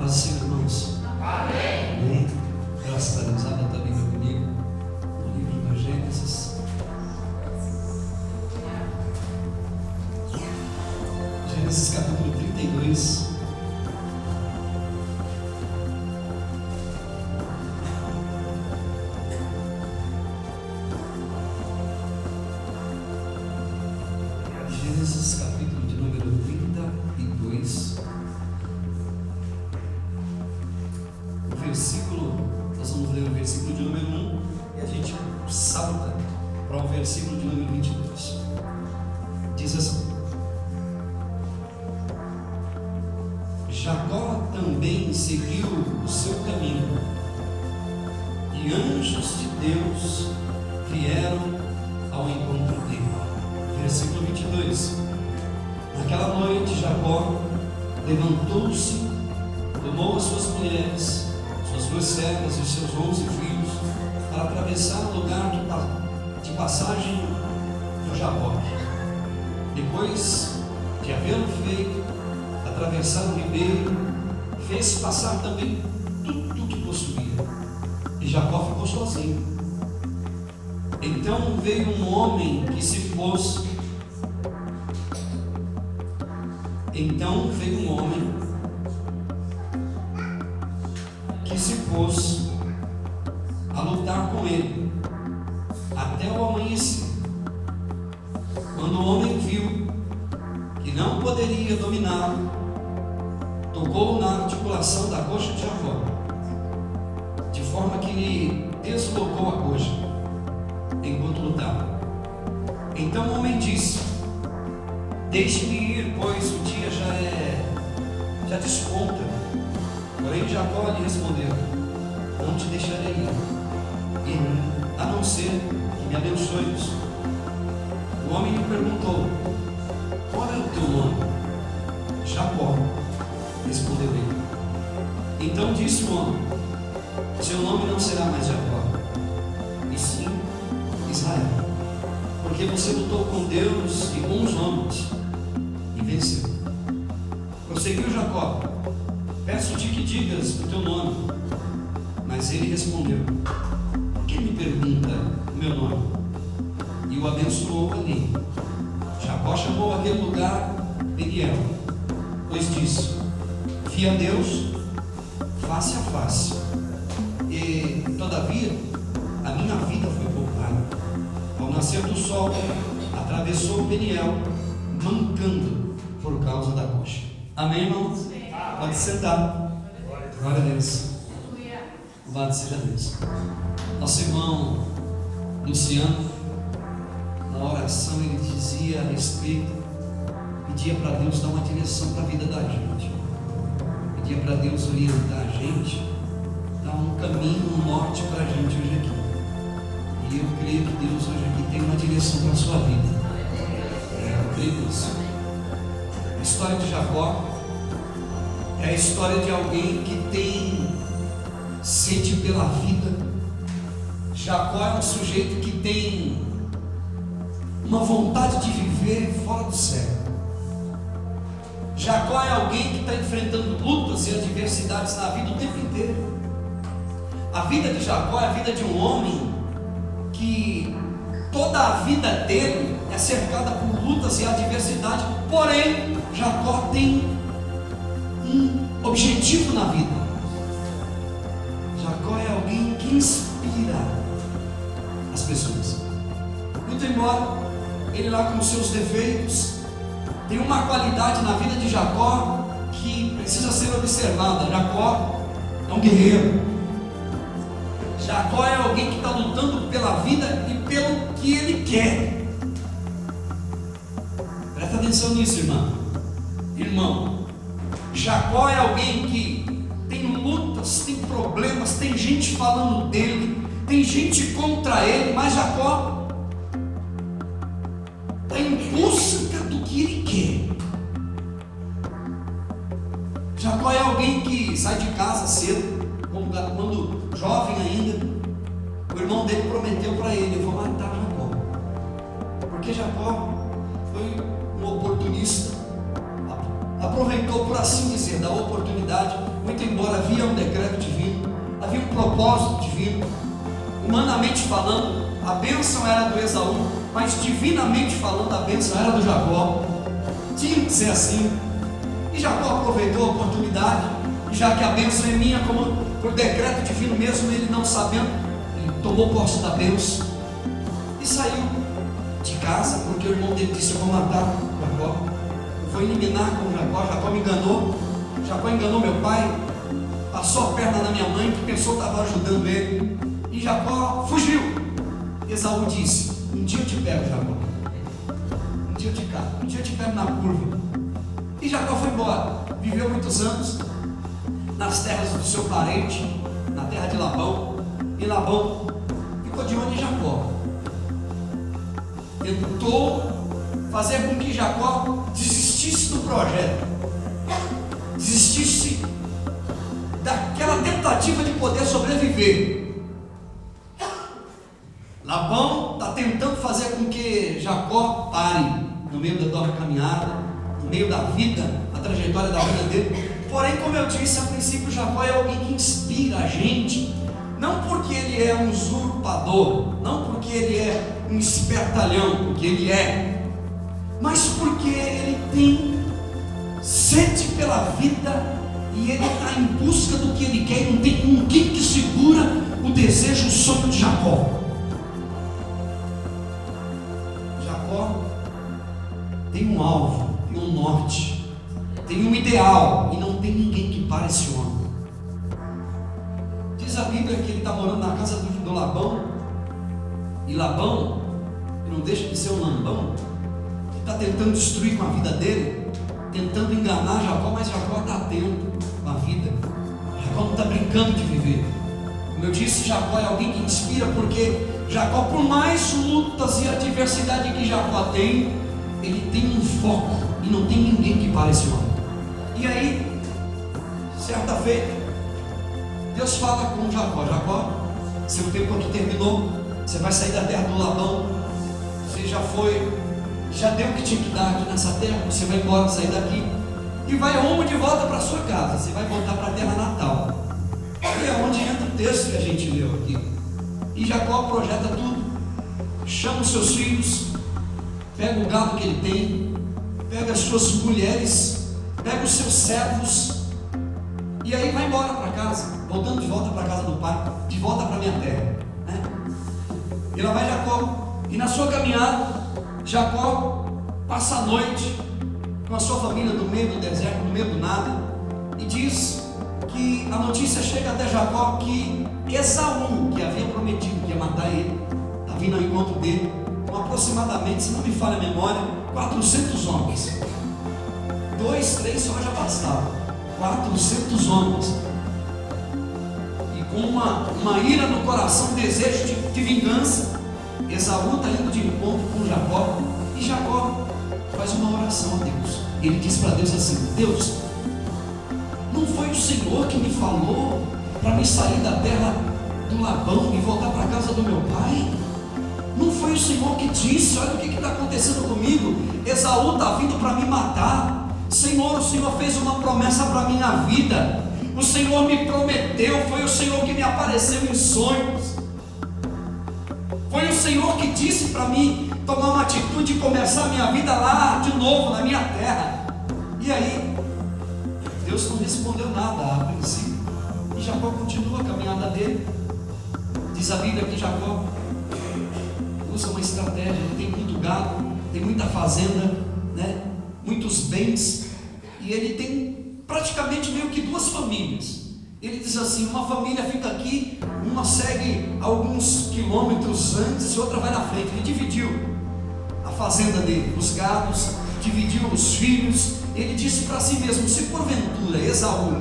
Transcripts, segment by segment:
Paz do Senhor, irmãos. Amém. Amém. Graças a Deus. Abra tua Bíblia comigo no livro do Gênesis. Gênesis capítulo 32. Gênesis capítulo de número 32. Nós vamos ler o versículo de número 1 e a gente salta para o versículo de número 22. Diz assim: Jacó também seguiu o seu caminho, e anjos de Deus vieram ao encontro dele. Versículo 22. Naquela noite Jacó levantou-se, tomou as suas mulheres, suas duas servas e seus 11 filhos, para atravessar o lugar de passagem do Jaboque. Depois de havê-lo feito, atravessar o ribeiro, fez passar também tudo que possuía, e Jacó ficou sozinho. Então veio um homem que se pôs a lutar com ele até o amanhecer. Quando o homem viu que não poderia dominá-lo, tocou na articulação da coxa de Jacó, de forma que lhe deslocou a coxa enquanto lutava. Então o homem disse: Deixe-me ir, pois o dia já desponta. Porém Jacó lhe respondeu: Não te deixarei ir, a não ser que me abençoes. O homem lhe perguntou: Qual é o teu nome? Jacó, respondeu ele. Então disse o homem: Seu nome não será mais Jacó, e sim Israel, porque você lutou com Deus e com os homens e venceu. Prosseguiu Jacó: Peço-te que digas o teu nome. Mas ele respondeu: Por que me pergunta o meu nome? E o abençoou ali. Jacó chamou aquele lugar Peniel, pois disse: Vi a Deus face a face, e todavia a minha vida foi poupada. Ao nascer do sol, atravessou Peniel, mancando por causa da coxa. Amém, irmãos? Pode sentar. Glória a Deus. Louvado seja Deus. Nosso irmão Luciano, na oração, ele dizia a respeito, pedia para Deus dar uma direção para a vida da gente, pedia para Deus orientar a gente, dar um caminho, um norte para a gente hoje aqui. E eu creio que Deus hoje aqui tem uma direção para a sua vida. Eu creio nisso. A história de Jacó é a história de alguém que tem sede pela vida. Jacó é um sujeito que tem uma vontade de viver fora do sério. Jacó é alguém que está enfrentando lutas e adversidades na vida o tempo inteiro. A vida de Jacó é a vida de um homem que toda a vida dele é cercada por lutas e adversidade. Porém, Jacó tem um objetivo na vida. Jacó é alguém que inspira as pessoas. Muito embora ele lá com seus defeitos, tem uma qualidade na vida de Jacó que precisa ser observada. Jacó é um guerreiro. Jacó é alguém que está lutando pela vida e pelo que ele quer. Presta atenção nisso, irmão. Jacó é alguém que tem lutas, tem problemas, tem gente falando dele, tem gente contra ele, mas Jacó está em busca do que ele quer. Jacó é alguém que sai de casa cedo, quando jovem ainda. O irmão dele prometeu para ele: eu vou matar Jacó, porque Jacó foi um oportunista. aproveitou, por assim dizer, da oportunidade, muito embora havia um decreto divino, havia um propósito divino. Humanamente falando, a bênção era do Esaú, mas divinamente falando, a bênção era do Jacó. Tinha que ser assim. E Jacó aproveitou a oportunidade, e já que a bênção é minha, como por decreto divino, mesmo ele não sabendo, ele tomou posse da bênção e saiu de casa, porque o irmão dele disse: eu vou matar Jacó, eu vou eliminar com Jacó. Jacó me enganou, Jacó enganou meu pai, passou a perna na minha mãe, que pensou que estava ajudando ele, e Jacó fugiu. Esaú disse: um dia eu te pego, Jacó, um dia eu te cago, um dia eu te pego na curva. E Jacó foi embora, viveu muitos anos nas terras do seu parente, na terra de Labão, e Labão ficou de olho em Jacó. Tentou fazer com que Jacó desistisse do projeto, desistisse daquela tentativa de poder sobreviver. Labão está tentando fazer com que Jacó pare no meio da tua caminhada, no meio da vida, a trajetória da vida dele. Porém, como eu disse, a princípio Jacó é alguém que inspira a gente, não porque ele é um usurpador, não porque ele é um espertalhão, porque ele é, mas porque ele tem sede pela vida e ele está em busca do que ele quer, e não tem ninguém que segura o desejo, o sonho de Jacó. Jacó tem um alvo, tem um norte, tem um ideal, e não tem ninguém que pare esse homem. Diz a Bíblia que ele está morando na casa do Labão, e Labão, que não deixa de ser um lambão, que está tentando destruir com a vida dele, tentando enganar Jacó, mas Jacó está atento com a vida. Jacó não está brincando de viver. Como eu disse, Jacó é alguém que inspira, porque Jacó, por mais lutas e adversidade que Jacó tem, ele tem um foco, e não tem ninguém que pare esse homem. E aí, certa feita, Deus fala com Jacó: Jacó, seu tempo aqui terminou, você vai sair da terra do Labão, você já deu o que tinha que dar aqui nessa terra, você vai embora, sair daqui, e vai rumo de volta para sua casa, você vai voltar para a terra natal. E é onde entra o texto que a gente leu aqui. E Jacó projeta tudo, chama os seus filhos, pega o gado que ele tem, pega as suas mulheres, pega os seus servos, e aí vai embora para casa, voltando de volta para a casa do pai, de volta para a minha terra, né? E lá vai Jacó, e na sua caminhada, Jacó passa a noite com a sua família no meio do deserto, no meio do nada, e diz que a notícia chega até Jacó que Esaú, que havia prometido que ia matar ele, está vindo ao encontro dele, com aproximadamente, se não me falha a memória, 400 homens. 2, 3 só já bastava, 400 homens, e com uma ira no coração, um desejo de vingança. Esaú está indo de encontro com Jacó, e Jacó faz uma oração a Deus. Ele diz para Deus assim: Deus, não foi o Senhor que me falou para me sair da terra do Labão e voltar para a casa do meu pai? Não foi o Senhor que disse: olha o que está acontecendo comigo, Esaú está vindo para me matar. Senhor, o Senhor fez uma promessa para a minha vida, o Senhor me prometeu, foi o Senhor que me apareceu em sonhos, foi o Senhor que disse para mim tomar uma atitude e começar a minha vida lá de novo na minha terra. E aí Deus não respondeu nada a princípio, e Jacó continua a caminhada dele. Diz a Bíblia que Jacó usa uma estratégia, ele tem muito gado, tem muita fazenda, né? Muitos bens, e ele tem praticamente meio que duas famílias. Ele diz assim: uma família fica aqui, uma segue alguns quilômetros antes e outra vai na frente. Ele dividiu a fazenda dele, os gados, dividiu os filhos. Ele disse para si mesmo: se porventura Esaú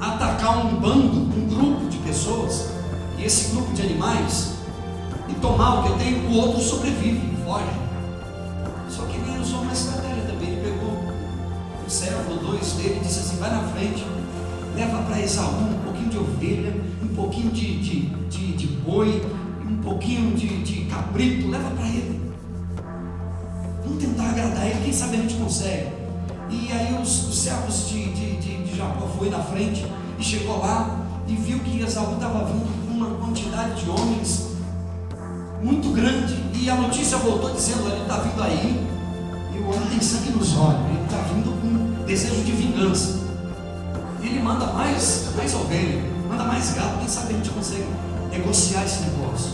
atacar um bando, um grupo de pessoas, e esse grupo de animais, e tomar o que eu tenho, o outro sobrevive, foge. Só que ele usou uma estratégia também. Ele pegou um servo ou dois dele e disse assim: vai na frente, leva para Esaú um pouquinho de ovelha, um pouquinho de boi, um pouquinho de cabrito, leva para ele. Vamos tentar agradar ele, quem sabe a gente consegue. E aí os servos de Jacó foi na frente e chegou lá e viu que Esaú estava vindo com uma quantidade de homens muito grande, e a notícia voltou dizendo: ele está vindo aí, e o homem tem sangue nos olhos, ele está vindo com desejo de vingança, e ele manda mais ovelha, manda mais gado, quem sabe a gente consegue negociar esse negócio.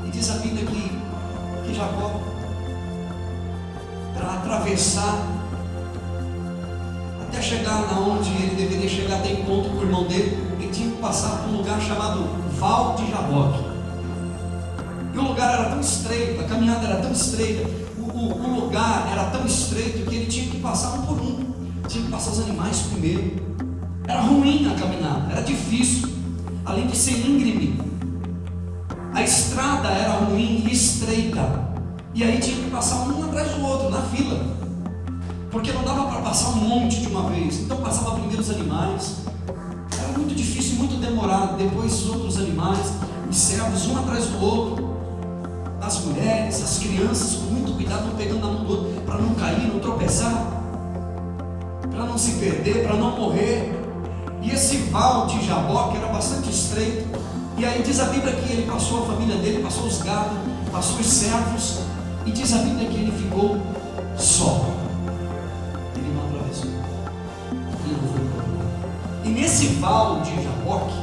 E diz a Bíblia que Jacó, para atravessar até chegar na onde ele deveria chegar, até encontro com o irmão dele, ele tinha que passar por um lugar chamado Val de Jaboque. E o lugar era tão estreito, a caminhada era tão estreita, o lugar era tão estreito que ele tinha que passar um por um, tinha que passar os animais primeiro. Era ruim a caminhada, era difícil, além de ser íngreme, a estrada era ruim e estreita, e aí tinha que passar um atrás do outro, na fila, porque não dava para passar um monte de uma vez. Então passava primeiro os animais, era muito difícil, muito demorado, depois os outros animais, os servos, um atrás do outro, as mulheres, as crianças, com muito cuidado, não pegando na mão do outro, para não cair, não tropeçar, para não se perder, para não morrer. E esse val de Jaboque era bastante estreito, e aí diz a Bíblia que ele passou a família dele, passou os gados, passou os servos, e diz a Bíblia que ele ficou só, ele não atravessou, ele não foi para lá. E nesse val de Jaboque,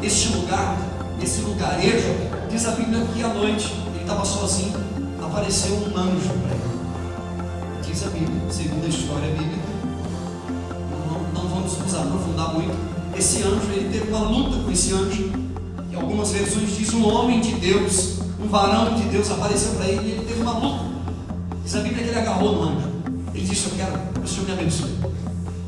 esse lugar, esse lugarejo, diz a Bíblia que à noite ele estava sozinho, apareceu um anjo para ele. Diz a Bíblia, segundo a história bíblica, não vamos nos aprofundar muito, esse anjo, ele teve uma luta com esse anjo, e algumas versões dizem um homem de Deus, um varão de Deus apareceu para ele, e ele teve uma luta. Diz a Bíblia que ele agarrou no anjo, ele disse: eu quero que o Senhor me abençoe,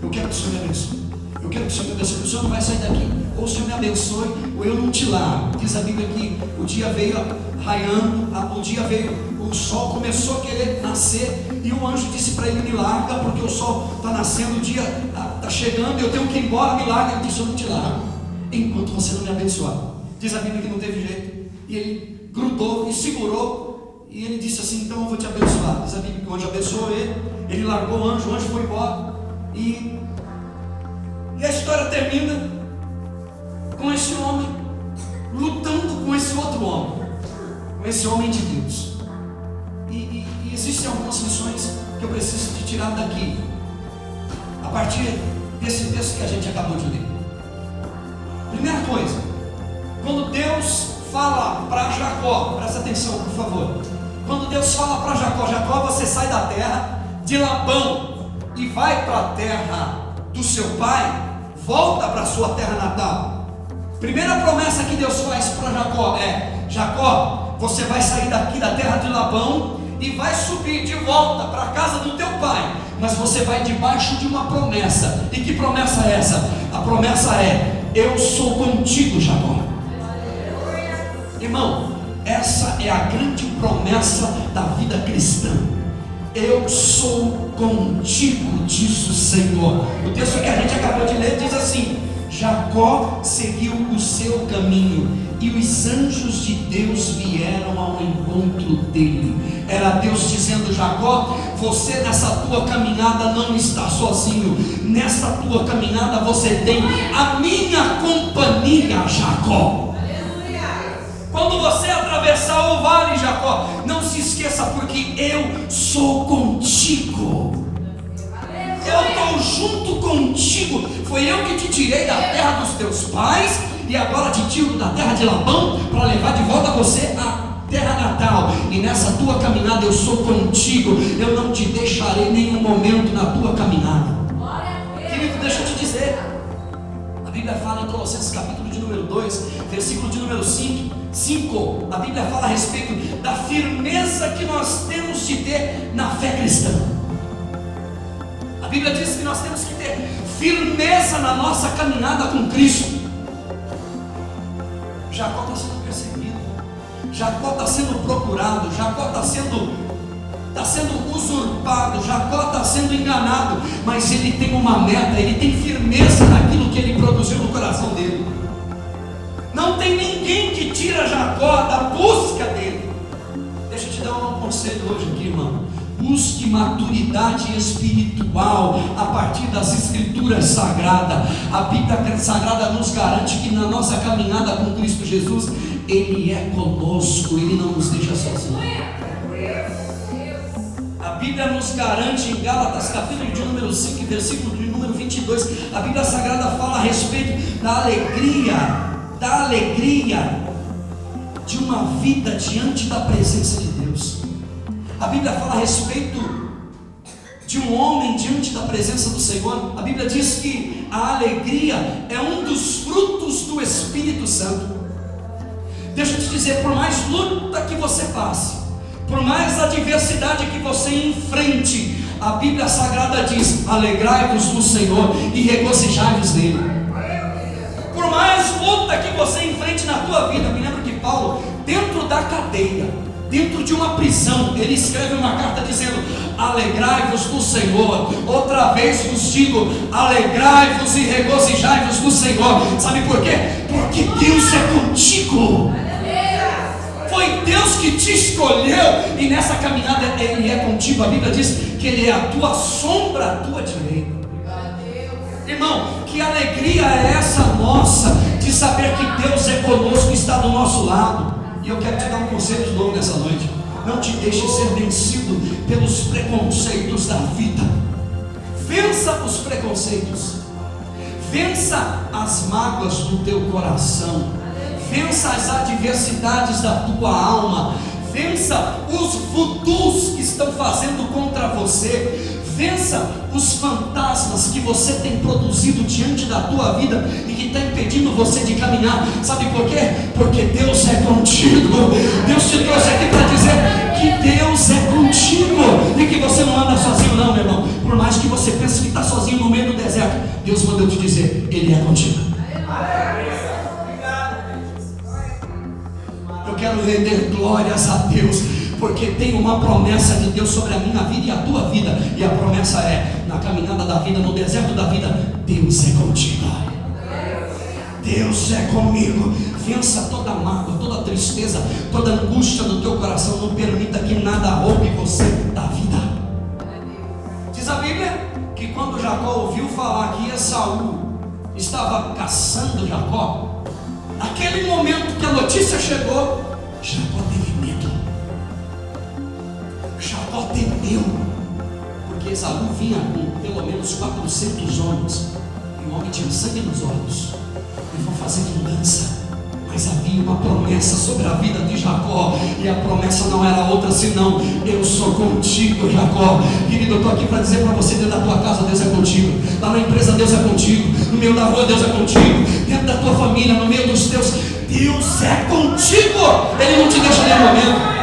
eu quero que o Senhor me abençoe, eu quero que o Senhor me abençoe, o Senhor não vai sair daqui, ou o Senhor me abençoe, ou eu não te largo. Diz a Bíblia que o dia veio raiando, o dia veio, o sol começou a querer nascer, e o anjo disse para ele: me larga, porque o sol está nascendo, o dia está chegando, eu tenho que ir embora, me larga. Ele disse: eu não te largo, enquanto você não me abençoar. Diz a Bíblia que não teve jeito, e ele grudou e segurou, e ele disse assim: então eu vou te abençoar. Diz a Bíblia que o anjo abençoou ele largou o anjo foi embora, e a história termina com esse homem lutando com esse outro homem, com esse homem de Deus. E existem algumas lições que eu preciso te tirar daqui, a partir desse texto que a gente acabou de ler. Primeira coisa, quando Deus fala para Jacó, presta atenção por favor, quando Deus fala para Jacó: Jacó, você sai da terra de Labão e vai para a terra do seu pai, volta para a sua terra natal. Primeira promessa que Deus faz para Jacó é: Jacó, você vai sair daqui da terra de Labão e vai subir de volta para a casa do teu pai, mas você vai debaixo de uma promessa. E que promessa é essa? A promessa é: eu sou contigo, Jacó. Irmão, essa é a grande promessa da vida cristã. Eu sou contigo, diz o Senhor. O texto que a gente acabou de ler diz assim: Jacó seguiu o seu caminho e os anjos de Deus vieram ao encontro dele. Era Deus dizendo: Jacó, você nessa tua caminhada não está sozinho. Nessa tua caminhada você tem a minha companhia, Jacó. Quando você atravessar o vale, Jacó, não se esqueça, porque eu sou contigo. Eu estou junto contigo. Foi eu que te tirei da terra dos teus pais, e agora te tiro da terra de Labão para levar de volta você à terra natal. E nessa tua caminhada eu sou contigo. Eu não te deixarei nenhum momento na tua caminhada. Querido, deixa eu te dizer, a Bíblia fala em Colossenses capítulo de número 2, versículo de número 5, a Bíblia fala a respeito da firmeza que nós temos de ter na fé cristã. A Bíblia diz que nós temos que ter firmeza na nossa caminhada com Cristo. Jacó está sendo perseguido, Jacó está sendo procurado, Jacó está sendo usurpado, Jacó está sendo enganado, mas ele tem uma meta, ele tem firmeza naquilo que ele produziu no coração dele. Não tem ninguém que tira Jacó da busca dele. Deixa eu te dar um conselho hoje aqui, irmão. busque maturidade espiritual a partir das Escrituras Sagradas. A Bíblia Sagrada nos garante que na nossa caminhada com Cristo Jesus, Ele é conosco, Ele não nos deixa sozinhos. A Bíblia nos garante em Gálatas, capítulo de número 5, versículo de número 22, a Bíblia Sagrada fala a respeito da alegria de uma vida diante da presença de Deus. A Bíblia fala a respeito de um homem diante da presença do Senhor. A Bíblia diz que a alegria é um dos frutos do Espírito Santo. Deixa eu te dizer, por mais luta que você passe, por mais adversidade que você enfrente, a Bíblia Sagrada diz: alegrai-vos no Senhor e regozijai-vos nele. Por mais luta que você enfrente na tua vida, me lembro que Paulo, dentro da cadeia, dentro de uma prisão, ele escreve uma carta dizendo: alegrai-vos no Senhor. Outra vez vos digo, alegrai-vos e regozijai-vos no Senhor. Sabe por quê? Porque Deus é contigo. Foi Deus que te escolheu, e nessa caminhada Ele é contigo. A Bíblia diz que Ele é a tua sombra, a tua direita. Irmão, que alegria é essa nossa de saber que Deus é conosco, está do nosso lado. E eu quero te dar um conselho de novo nessa noite: não te deixe ser vencido pelos preconceitos da vida. Vença os preconceitos, vença as mágoas do teu coração, vença as adversidades da tua alma, vença os voodoos que estão fazendo contra você, vença os fantasmas que você tem produzido diante da tua vida e que está impedindo você de caminhar. Sabe por quê? Porque Deus é contigo. Deus te trouxe aqui para dizer que Deus é contigo e que você não anda sozinho não, meu irmão. Por mais que você pense que está sozinho no meio do deserto, Deus mandou te dizer: Ele é contigo. Eu quero render glórias a Deus, porque tem uma promessa de Deus sobre a minha vida e a tua vida. E a promessa é: na caminhada da vida, no deserto da vida, Deus é contigo. Deus é comigo. Vença toda mágoa, toda tristeza, toda angústia do teu coração. Não permita que nada roube você da vida. Diz a Bíblia que quando Jacó ouviu falar que Esaú estava caçando Jacó, naquele momento que a notícia chegou, Jacó teve medo. Jacó temeu, porque Esaú vinha com pelo menos 400 homens, e o homem tinha sangue nos olhos. Eles vão fazer vingança. Mas havia uma promessa sobre a vida de Jacó, e a promessa não era outra senão: eu sou contigo, Jacó. Querido, eu estou aqui para dizer para você: dentro da tua casa Deus é contigo, lá na empresa Deus é contigo, no meio da rua Deus é contigo, dentro da tua família, no meio dos teus, Deus é contigo. Ele não te deixa em nenhum momento.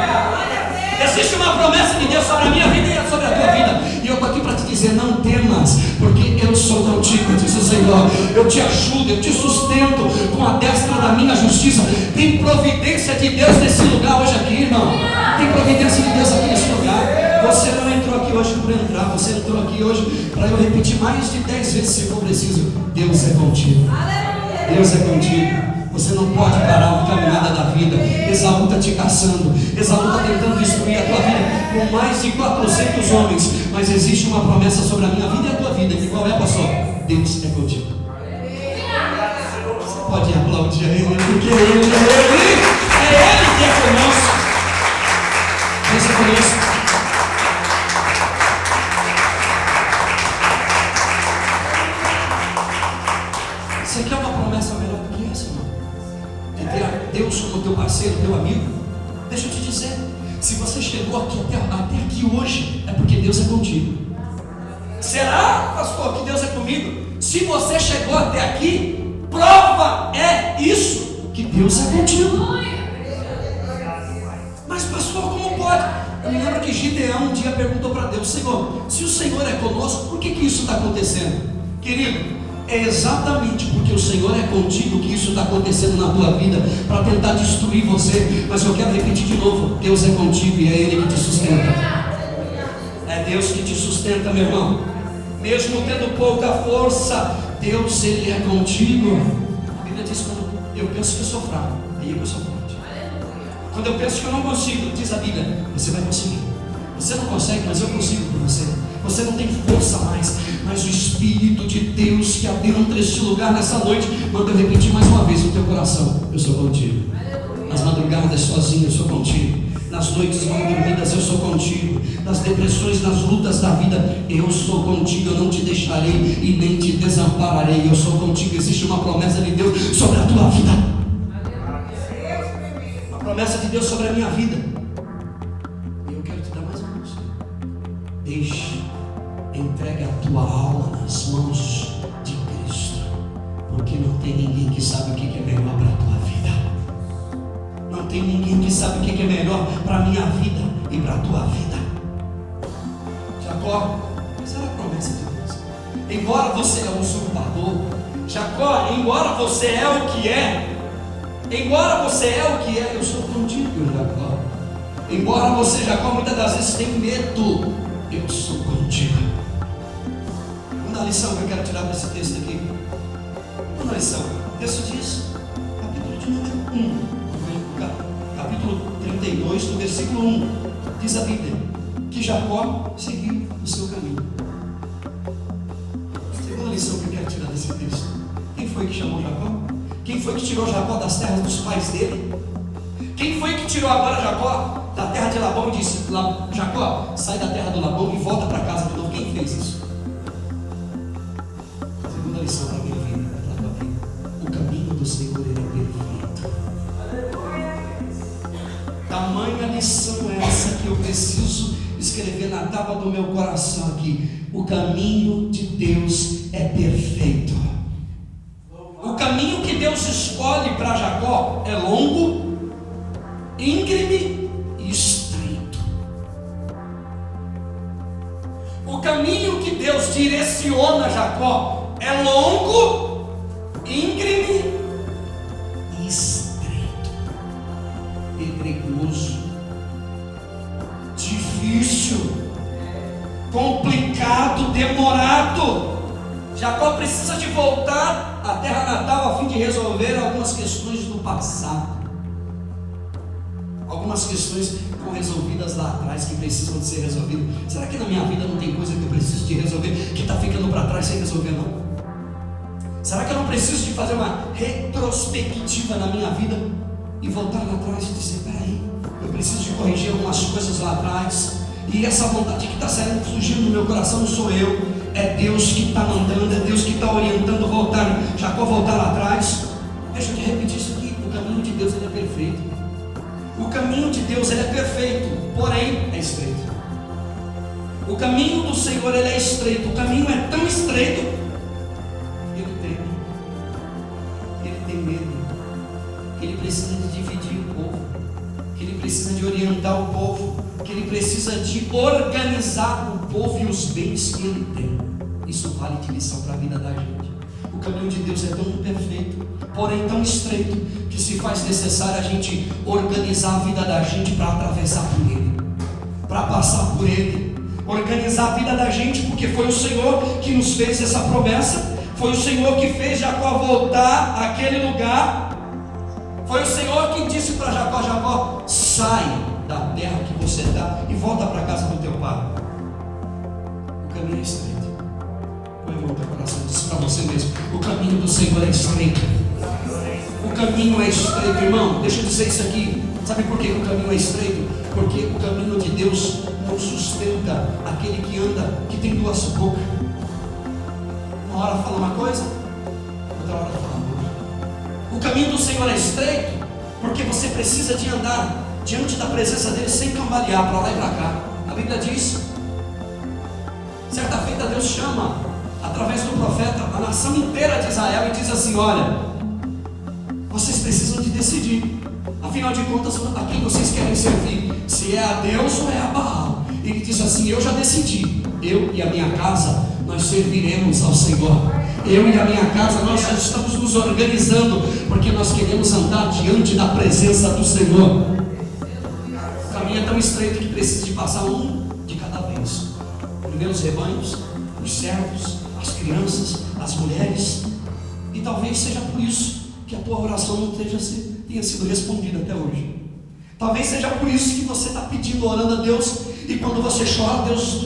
Existe uma promessa de Deus sobre a minha vida e sobre a tua vida, e eu estou aqui para te dizer: não temas, porque eu sou contigo, diz o Senhor. Eu te ajudo, eu te sustento com a destra da minha justiça. Tem providência de Deus nesse lugar hoje aqui, irmão. Tem providência de Deus aqui nesse lugar. Você não entrou aqui hoje por entrar, você entrou aqui hoje para eu repetir mais de 10 vezes se for preciso: Deus é contigo. Deus é contigo. Você não pode parar na caminhada da vida. Esaú está te caçando, Esaú está tentando destruir a tua vida com mais de 400 homens. Mas existe uma promessa sobre a minha vida e a tua vida. E qual é, pastor? Deus é contigo. Você pode aplaudir a Ele, porque Ele que é conosco. Deus é conosco. Você quer uma promessa melhor do que essa, irmão? De ter Deus como teu parceiro, teu amigo? Deixa eu te dizer: se você chegou aqui até aqui hoje, é porque Deus é contigo. Será, pastor, que Deus é comigo? Se você chegou até aqui, prova é isso, que Deus é contigo. Mas pastor, como pode? Eu me lembro que Gideão um dia perguntou para Deus: Senhor, se o Senhor é conosco, por que isso está acontecendo? Querido, é exatamente porque o Senhor é contigo que isso está acontecendo na tua vida, para tentar destruir você. Mas eu quero repetir de novo: Deus é contigo e é Ele que te sustenta. É Deus que te sustenta, meu irmão. Mesmo tendo pouca força, Deus, Ele é contigo. A Bíblia diz: quando eu penso que eu sou fraco, aí é que eu sou forte. Quando eu penso que eu não consigo, diz a Bíblia, você vai conseguir. Você não consegue, mas eu consigo por você. Você não tem força mais, mas o Espírito de Deus que adentra este lugar nessa noite manda eu repetir mais uma vez no teu coração: eu sou contigo. Nas madrugadas sozinho, eu sou contigo. Nas noites mal dormidas, eu sou contigo. Nas depressões, nas lutas da vida, eu sou contigo. Eu não te deixarei e nem te desampararei. Eu sou contigo. Existe uma promessa de Deus sobre a tua vida. Uma promessa de Deus sobre a minha vida. E eu quero te dar mais um conselho. Deixe, entregue a tua alma nas mãos de Cristo, porque não tem ninguém que sabe o que é melhor para a tua vida. Não tem ninguém que sabe o que é melhor para a minha vida e para a tua vida. Jacó, essa era a promessa de Deus. Embora você é um usurpador, Jacó, embora você é o que é, eu sou contigo, Jacó. Embora você, Jacó, muitas das vezes tem medo, eu sou contigo. Uma lição que eu quero tirar desse texto aqui. Uma lição. O texto diz, capítulo de número 1. Capítulo 32, do versículo 1, diz a Bíblia que Jacó seguiu o seu caminho. Segunda lição que eu quero tirar desse texto: quem foi que chamou Jacó? Quem foi que tirou Jacó das terras dos pais dele? Quem foi que tirou agora Jacó da terra de Labão e disse: Jacó, sai da terra do Labão e volta para casa de novo? Quem fez isso? Segunda lição para a minha vida, para a tua vida: o caminho do Senhor é perfeito. Tamanha lição é essa que eu preciso escrever na tábua do meu coração aqui: o caminho de Deus é perfeito. O caminho que Deus escolhe para Jacó é longo, íngreme e estreito. O caminho que Deus direciona Jacó é longo, íngreme e estreito, pedregoso, difícil, complicado, demorado. Jacó precisa de voltar à terra natal a fim de resolver algumas questões do passado. Algumas questões foram resolvidas lá atrás que precisam de ser resolvidas. Será que na minha vida não tem coisa que eu preciso de resolver que está ficando para trás sem resolver não? Será que eu não preciso de fazer uma retrospectiva na minha vida e voltar lá atrás e dizer: peraí, eu preciso de corrigir algumas coisas lá atrás, e essa vontade que está surgindo no meu coração não sou eu, é Deus que está mandando, é Deus que está orientando Jacó voltar lá atrás. Deixa eu te repetir isso aqui: o caminho de Deus ele é perfeito. O caminho de Deus ele é perfeito, porém é estreito. O caminho do Senhor ele é estreito. O caminho é tão estreito que ele tem medo, que ele precisa de dividir o povo, que ele precisa de orientar o povo, que ele precisa de organizar o povo e os bens que ele tem. Isso vale de lição para a vida da gente. O caminho de Deus é tão perfeito, porém tão estreito, que se faz necessário a gente organizar a vida da gente para atravessar por ele, para passar por ele, organizar a vida da gente, porque foi o Senhor que nos fez essa promessa, foi o Senhor que fez Jacó voltar àquele lugar, foi o Senhor que disse para Jacó: Jacó, sai da terra que você está e volta para a casa do teu pai. O caminho é estreito. Põe a mão no teu coração e diz para você mesmo: o caminho do Senhor é estreito. O caminho é estreito, irmão. Deixa eu dizer isso aqui. Sabe por que o caminho é estreito? Porque o caminho de Deus não sustenta aquele que anda, que tem duas bocas. Uma hora fala uma coisa, outra hora fala outra. O caminho do Senhor é estreito porque você precisa de andar diante da presença dele sem cambalear para lá e para cá. A Bíblia diz: certa feita Deus chama através do profeta a nação inteira de Israel e diz assim: olha, vocês precisam de decidir, afinal de contas, a quem vocês querem servir, se é a Deus ou é a Baal. Ele diz assim: eu já decidi, eu e a minha casa nós serviremos ao Senhor. Eu e a minha casa nós já estamos nos organizando, porque nós queremos andar diante da presença do Senhor. O caminho é tão estreito que precisa de passar um de cada vez. Primeiro os rebanhos, os servos, as crianças, as mulheres. E talvez seja por isso que a tua oração não tenha sido respondida até hoje. Talvez seja por isso que você está pedindo, orando a Deus, e quando você chora, Deus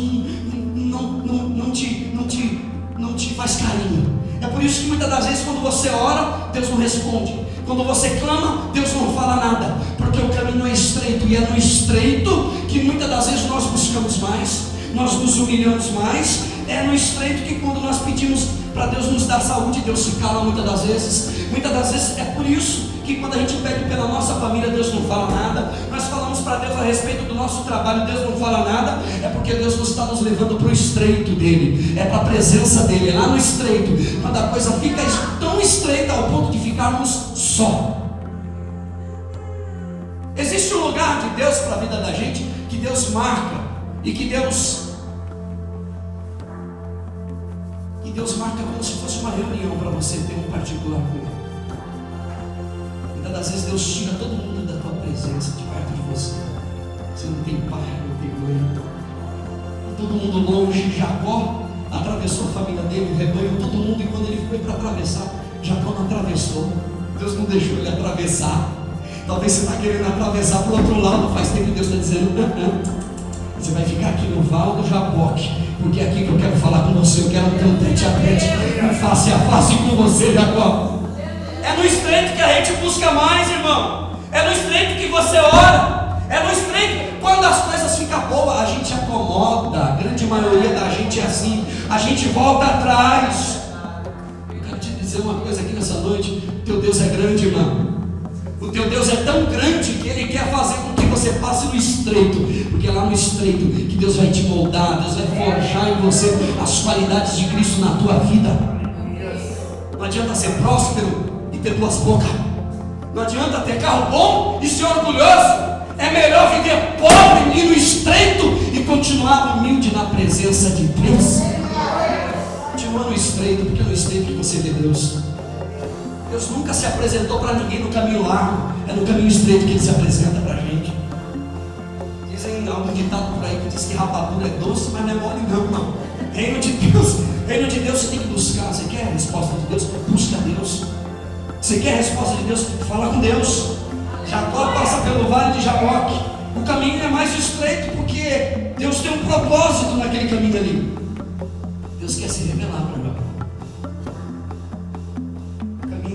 não te faz carinho. É por isso que muitas das vezes quando você ora, Deus não responde. Quando você clama, Deus não fala nada, porque o caminho é estreito, e é no estreito que muitas das vezes nós buscamos mais, nós nos humilhamos mais. É no estreito que quando nós pedimos para Deus nos dar saúde, Deus se cala muitas das vezes. Muitas das vezes é por isso que quando a gente pede pela nossa família, Deus não fala nada. Nós falamos para Deus a respeito do nosso trabalho, Deus não fala nada. É porque Deus nos está nos levando para o estreito dele, é para a presença dele, é lá no estreito, quando a coisa fica tão estreita ao ponto de ficarmos só. Existe um lugar de Deus para a vida da gente, que Deus marca, e que Deus marca como se fosse uma reunião para você ter um particular com ele. Muitas das vezes Deus tira todo mundo da tua presença, de perto de você. Você não tem pai, não tem mãe, todo mundo longe. Jacó atravessou a família dele, o rebanho, todo mundo, e quando ele foi para atravessar, Jacó não atravessou. Deus não deixou ele atravessar. Talvez você está querendo atravessar para o outro lado, faz tempo que Deus está dizendo: você vai ficar aqui no Vale do Jaboque, porque é aqui que eu quero falar com você. Eu quero ter um tete a tete, um face a face com você, Jacó. É no estreito que a gente busca mais, irmão. É no estreito que você ora. É no estreito. Quando as coisas ficam boas, a gente acomoda. A grande maioria da gente é assim. A gente volta atrás. Eu quero te dizer uma coisa aqui nessa noite: teu Deus é grande, irmão. O teu Deus é tão grande que Ele quer fazer com que você passe no estreito, porque é lá no estreito que Deus vai te moldar, Deus vai forjar em você as qualidades de Cristo na tua vida. Não adianta ser próspero e ter duas bocas, não adianta ter carro bom e ser orgulhoso. É melhor viver pobre e no estreito e continuar humilde na presença de Deus. Continua no estreito, porque é no estreito que você vê Deus. Deus nunca se apresentou para ninguém no caminho largo, é no caminho estreito que Ele se apresenta para a gente. Dizem algum ditado por aí que diz que rapadura é doce, mas não é mole não, irmão. Reino de Deus você tem que buscar. Você quer a resposta de Deus? Busca Deus. Você quer a resposta de Deus? Fala com Deus. Jacó passa pelo vale de Jaboque. O caminho é mais estreito porque Deus tem um propósito naquele caminho ali. Deus quer se revelar para Jacó.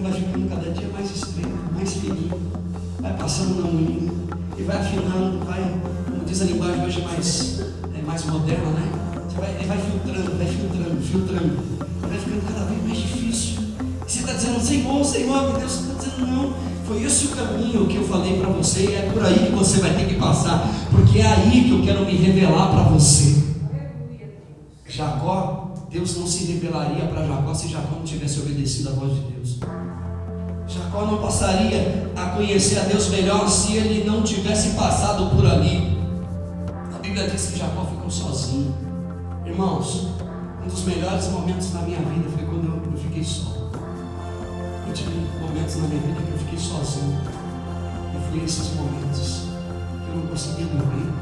Vai ficando cada dia mais estreito, mais fininho, vai passando na unha e vai afinando, vai, como diz a linguagem hoje mais moderna, né? Ele vai filtrando, vai ficando cada vez mais difícil. E você está dizendo: Senhor, Deus está dizendo: não, foi esse o caminho que eu falei para você, e é por aí que você vai ter que passar, porque é aí que eu quero me revelar para você. Jacó, Deus não se revelaria para Jacó se Jacó não tivesse obedecido à voz de Deus. Jacó não passaria a conhecer a Deus melhor se ele não tivesse passado por ali. A Bíblia diz que Jacó ficou sozinho. Irmãos, um dos melhores momentos na minha vida foi quando eu fiquei só. Eu tive momentos na minha vida que eu fiquei sozinho. E foi esses momentos que eu não conseguia dormir.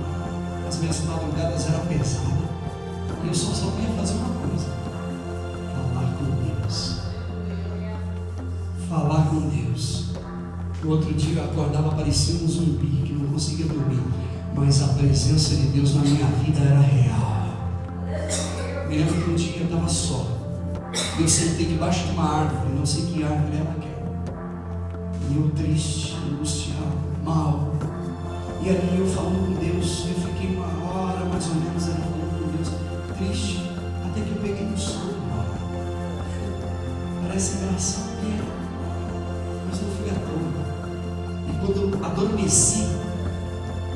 As minhas madrugadas eram pesadas. E eu só sabia fazer uma coisa: falar com Deus. Falar com Deus. No outro dia eu acordava, parecia um zumbi que não conseguia dormir, mas a presença de Deus na minha vida era real. Me lembro que um dia eu estava só, eu sentei debaixo de uma árvore, não sei que árvore era aquela, e eu triste, angustiado, mal, e ali eu falando com Deus. Eu fiquei uma hora mais ou menos ali falando com Deus, triste, até que eu peguei no sono. Parece engraçado, mas não fui à toa. E quando eu adormeci,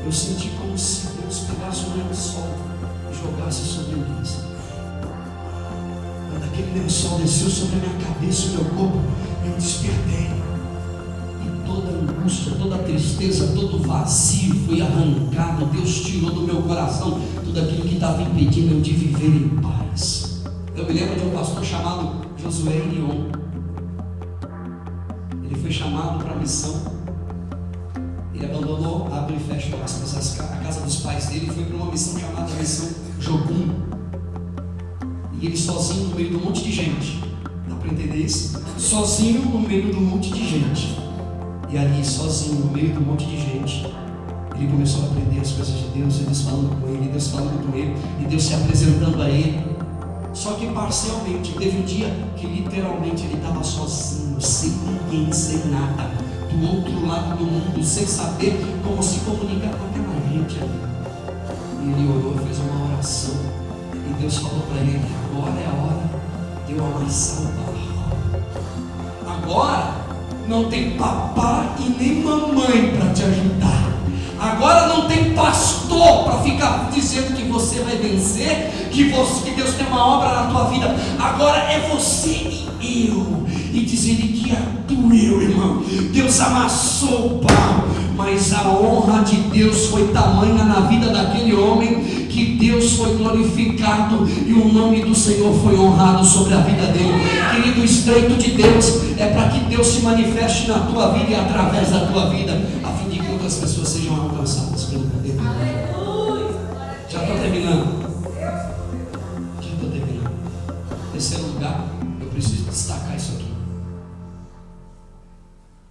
eu senti como se Deus pegasse um lençol e jogasse sobre mim. Quando aquele lençol desceu sobre a minha cabeça e o meu corpo, eu despertei. E toda angústia, toda tristeza, todo vazio foi arrancado. Deus tirou do meu coração tudo aquilo que estava impedindo eu de viver em paz. Eu me lembro de um pastor chamado Josué Irion. Ele foi chamado para a missão. Ele abandonou, abre e fecha aspas, a casa dos pais dele e foi para uma missão chamada Missão Jogum. E ele sozinho no meio de um monte de gente. Dá para entender isso? Sozinho no meio de um monte de gente. E ali, sozinho no meio de um monte de gente, Ele começou a aprender as coisas de Deus, Deus falando com ele, Deus falando com ele, e Deus se apresentando a ele. Só que parcialmente. Teve um dia que literalmente ele estava sozinho, sem ninguém, sem nada, do outro lado do mundo, sem saber como se comunicar com aquela gente ali. E ele orou, fez uma oração, e Deus falou para ele: agora é a hora de eu amassar o barro. Agora não tem papai e nem mamãe para te ajudar. Agora não tem pastor para ficar dizendo que você vai vencer, que Deus tem uma obra na tua vida. Agora é você e eu. E diz ele que doeu, irmão. Deus amassou o pau, mas a honra de Deus foi tamanha na vida daquele homem, que Deus foi glorificado e o nome do Senhor foi honrado sobre a vida dele. Querido, o estreito de Deus é para que Deus se manifeste na tua vida e através da tua vida, a fim de que outras pessoas sejam alcançadas pelo poder de Deus. Já estou terminando. Terceiro lugar, eu preciso destacar isso aqui.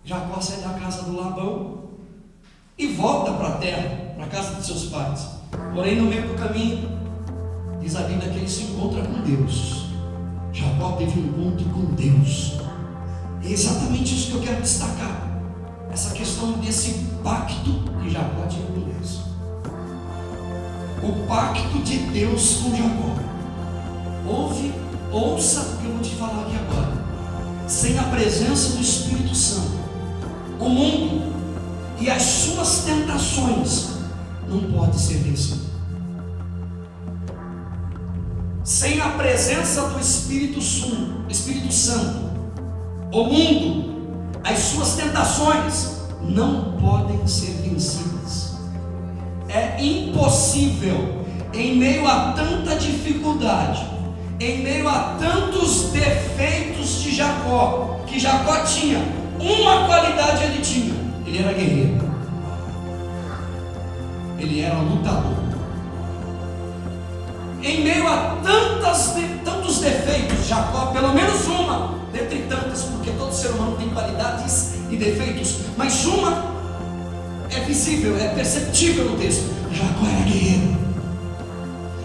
Jacó sai da casa do Labão e volta para a terra, para a casa de seus pais. Porém, no meio do caminho, diz a Bíblia que ele se encontra com Deus. Jacó teve um encontro com Deus. E é exatamente isso que eu quero destacar. Essa questão desse pacto que Jacó tinha com Deus. O pacto de Deus com Jacó. Ouça o que eu vou te falar aqui agora. Sem a presença do Espírito Santo, o mundo e as suas tentações não podem ser vencidos. Sem a presença do Espírito Santo, o mundo, as suas tentações não podem ser vencidas. É impossível, em meio a tanta dificuldade, em meio a tantos defeitos de Jacó, que Jacó tinha uma qualidade, ele era guerreiro, ele era lutador. Em meio a tantos defeitos, Jacó, pelo menos uma, dentre tantas, porque todo ser humano tem qualidades e defeitos, mas uma é visível, é perceptível no texto: Jacó era guerreiro.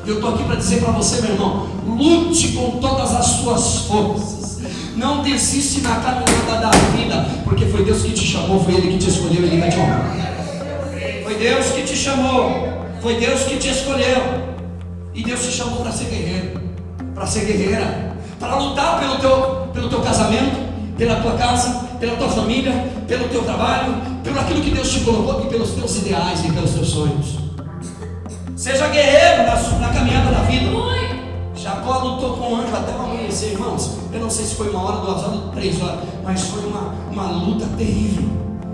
Eu estou aqui para dizer para você, meu irmão, lute com todas as suas forças, não desiste na caminhada da vida, porque foi Deus que te chamou, foi Ele que te escolheu, Ele vai te honrar. Foi Deus que te chamou, foi Deus que te escolheu, e Deus te chamou para ser guerreiro, para ser guerreira, para lutar pelo teu casamento, pela tua casa, pela tua família, pelo teu trabalho, pelo aquilo que Deus te colocou e pelos teus ideais e pelos teus sonhos. Seja guerreiro na caminhada da vida. Jacó lutou com o anjo até o amanhecer, irmãos. Eu não sei se foi 1 hora, 2 horas, 3 horas, mas foi uma luta terrível.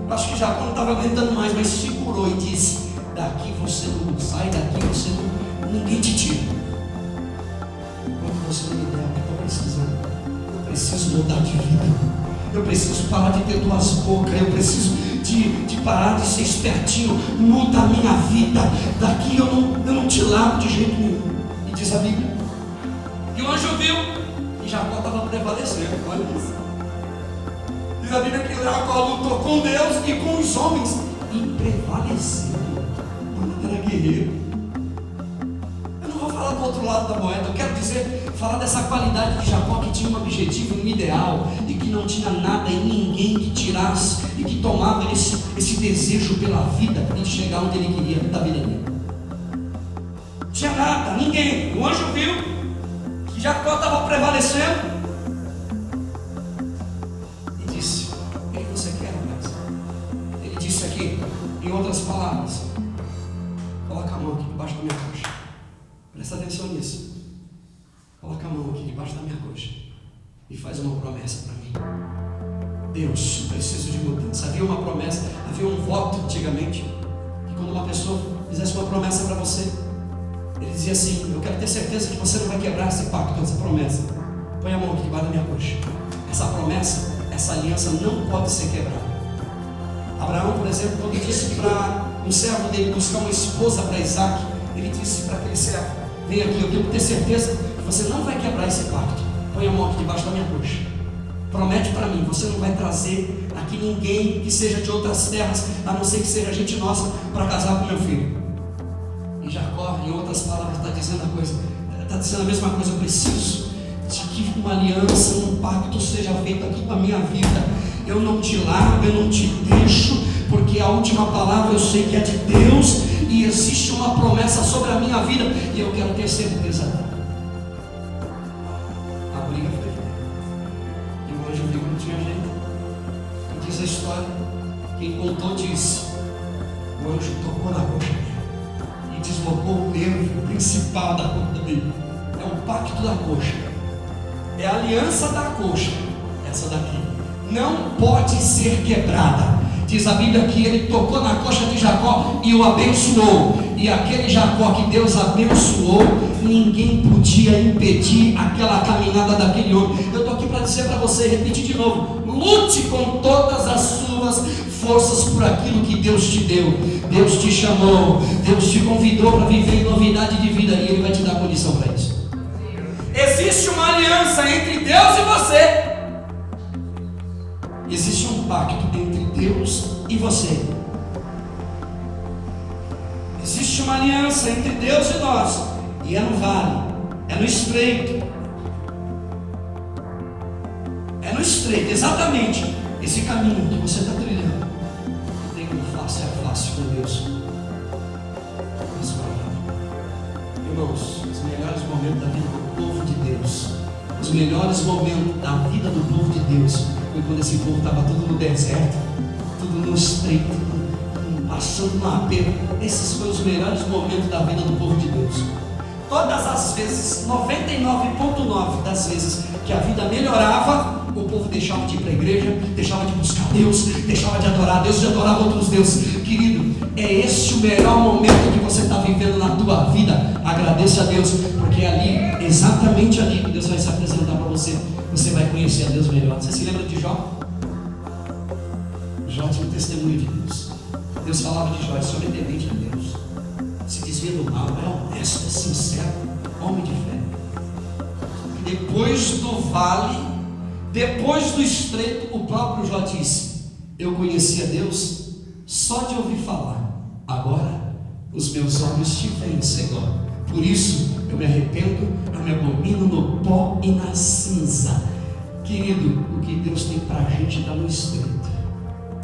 Acho que Jacó não estava aguentando mais, mas segurou e disse: daqui você não sai, daqui você não, ninguém te tira. Quando você não me der o que eu estou precisando, eu preciso mudar de vida. Eu preciso parar de ter duas bocas. Eu preciso de parar de ser espertinho. Muda a minha vida. Daqui eu não te largo de jeito nenhum. E diz a Bíblia. E o anjo viu. E Jacó estava prevalecendo. Olha isso. Diz a Bíblia que Jacó lutou com Deus e com os homens. E prevaleceu. Mano, era guerreiro. Eu não vou falar do outro lado da moeda. Eu quero falar dessa qualidade de Jacó, que tinha um objetivo, um ideal, e que não tinha nada e ninguém que tirasse, e que tomava esse desejo pela vida de chegar onde ele queria da vida dele. Não tinha nada, ninguém. O anjo viu que Jacó estava prevalecendo e disse: o que você quer, rapaz? Ele disse aqui, em outras palavras: coloca a mão aqui debaixo da minha coxa. Presta atenção nisso. Coloca a mão aqui debaixo da minha coxa e faz uma promessa para mim. Deus, eu preciso de mudança. Havia uma promessa, havia um voto antigamente, que quando uma pessoa fizesse uma promessa para você, ele dizia assim: eu quero ter certeza que você não vai quebrar esse pacto, essa promessa. Põe a mão aqui debaixo da minha coxa. Essa promessa, essa aliança não pode ser quebrada. Abraão, por exemplo, quando disse para um servo dele buscar uma esposa para Isaac, ele disse para aquele servo: vem aqui, eu tenho que ter certeza que você não vai quebrar esse pacto. Põe a mão aqui debaixo da minha coxa. promete para mim, você não vai trazer aqui ninguém que seja de outras terras, a não ser que seja gente nossa, para casar com meu filho. E Jacó, em outras palavras, está dizendo a mesma coisa. Eu preciso de que uma aliança, um pacto seja feito aqui com a minha vida. Eu não te largo, eu não te deixo, porque a última palavra eu sei que é de Deus, e existe uma promessa sobre a minha vida, e eu quero ter certeza dela. A briga foi feita, e o anjo viu que não tinha jeito. E diz a história, quem contou disse: o anjo tocou na coxa e deslocou o nervo principal da coxa dele. É o pacto da coxa, é a aliança da coxa. Essa daqui não pode ser quebrada. Diz a Bíblia que ele tocou na coxa de Jacó e o abençoou. E aquele Jacó que Deus abençoou, ninguém podia impedir aquela caminhada daquele homem. Eu estou aqui para dizer para você, repetir de novo: lute com todas as suas forças por aquilo que Deus te deu. Deus te chamou, Deus te convidou para viver em novidade de vida, e Ele vai te dar condição para isso. Existe uma aliança entre Deus e você. Existe um pacto entre Deus e você. Existe uma aliança entre Deus e nós, e é no vale, é no estreito. É no estreito, exatamente esse caminho que você está trilhando. Tem um face a face com Deus. Irmãos, os melhores momentos da vida do povo de Deus, os melhores momentos da vida do povo de Deus, foi quando esse povo estava tudo no deserto, tudo no estreito, passando no aperto. Esses foram os melhores momentos da vida do povo de Deus. Todas as vezes, 99,9% das vezes que a vida melhorava, o povo deixava de ir para a igreja, deixava de buscar Deus, deixava de adorar Deus, de adorar outros deuses. Querido, é esse o melhor momento que você está vivendo na tua vida. Agradeça a Deus, porque é ali, exatamente ali, que Deus vai se apresentar para você. Você vai conhecer a Deus melhor. Você se lembra de Jó? Jó tinha um testemunho de Deus. Deus falava de Jó: esse homem é temente a Deus, se desvia do mal, é honesto, é sincero, homem de fé. Depois do vale, depois do estreito, o próprio Jó disse: eu conhecia Deus só de ouvir falar, agora os meus olhos te veem, Senhor. Por isso eu me arrependo, eu me abomino no pó e na cinza. Querido, o que Deus tem para a gente está no estreito.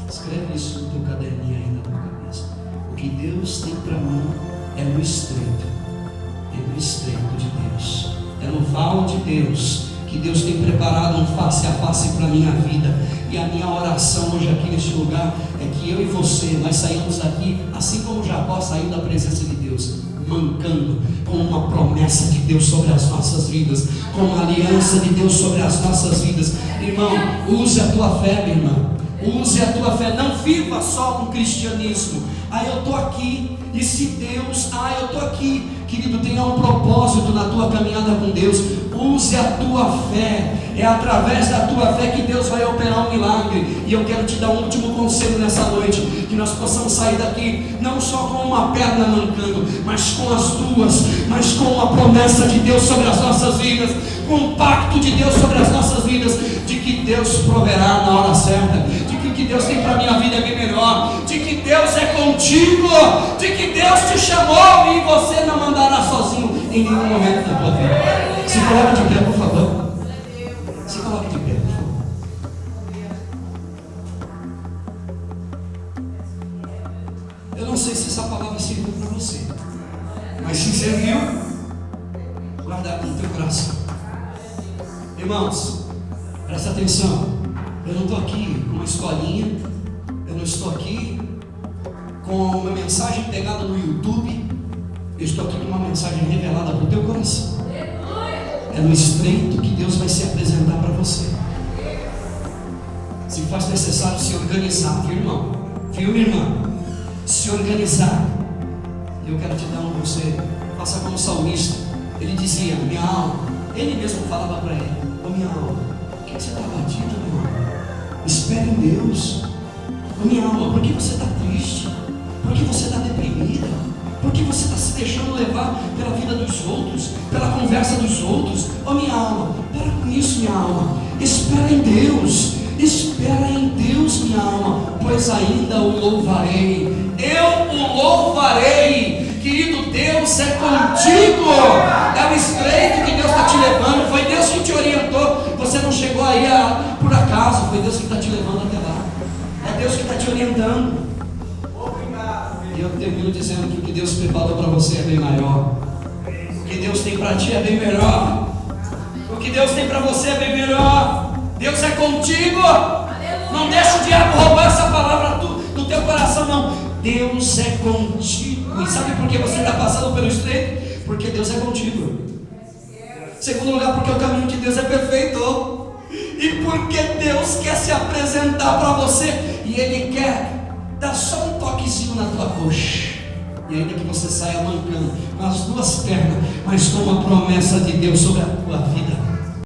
Escreve isso no teu caderninho aí na tua cabeça. O que Deus tem para mim é no estreito. É no estreito de Deus. É no vale de Deus que Deus tem preparado um face a face para a minha vida. E a minha oração hoje aqui neste lugar é que eu e você, nós saímos daqui assim como Jacó saiu da presença de Deus, mancando com uma promessa de Deus sobre as nossas vidas, com uma aliança de Deus sobre as nossas vidas. Irmão, use a tua fé, minha irmã. Use a tua fé, não viva só um cristianismo. Eu estou aqui, e se Deus, eu estou aqui, querido, tenha um propósito na tua caminhada com Deus. Use a tua fé, é através da tua fé que Deus vai operar um milagre. E eu quero te dar um último conselho nessa noite, que nós possamos sair daqui, não só com uma perna mancando, mas com as duas, mas com uma promessa de Deus sobre as nossas vidas, com um pacto de Deus sobre as nossas vidas, de que Deus proverá na hora certa, de que o que Deus tem para a minha vida é bem melhor, de que Deus é contigo, de que Deus te chamou e você não andará sozinho em nenhum momento da tua vida. Se coloque de pé, por favor. Se coloque de pé, por favor. Eu não sei se essa palavra serviu para você, mas se serviu, guarda no teu coração. Irmãos, presta atenção. Eu não estou aqui com uma escolinha, eu não estou aqui com uma mensagem pegada no YouTube, eu estou aqui com uma mensagem revelada para o teu coração. É no estreito que Deus vai se apresentar para você. Se faz necessário se organizar, viu, irmão? Viu, minha irmã? Se organizar. E eu quero te dar um conselho. Faça como o salmista. Ele dizia: minha alma, ele mesmo falava para ele: ô minha alma, por que você está batida, meu irmão? Espere em Deus. Ô minha alma, por que você está triste? Por que você está deprimida? Por que você está se deixando levar pela vida dos outros, pela conversa dos outros? Minha alma, para com isso, minha alma. Espera em Deus. Espera em Deus, minha alma, pois ainda o louvarei. Eu o louvarei. Querido, Deus é contigo. É o estreito que Deus está te levando. Foi Deus que te orientou. Você não chegou aí por acaso. Foi Deus que está te levando até lá. É Deus que está te orientando. E eu termino dizendo que o que Deus preparou para você é bem maior. O que Deus tem para ti é bem melhor. O que Deus tem para você é bem melhor. Deus é contigo. Não deixa o diabo roubar essa palavra do teu coração, não. Deus é contigo. E sabe por que você está passando pelo estreito? Porque Deus é contigo. Segundo lugar, porque o caminho de Deus é perfeito. E porque Deus quer se apresentar para você. E Ele quer dar só um toquezinho na tua coxa. E ainda que você saia mancando com as duas pernas, mas com uma promessa de Deus sobre a tua vida.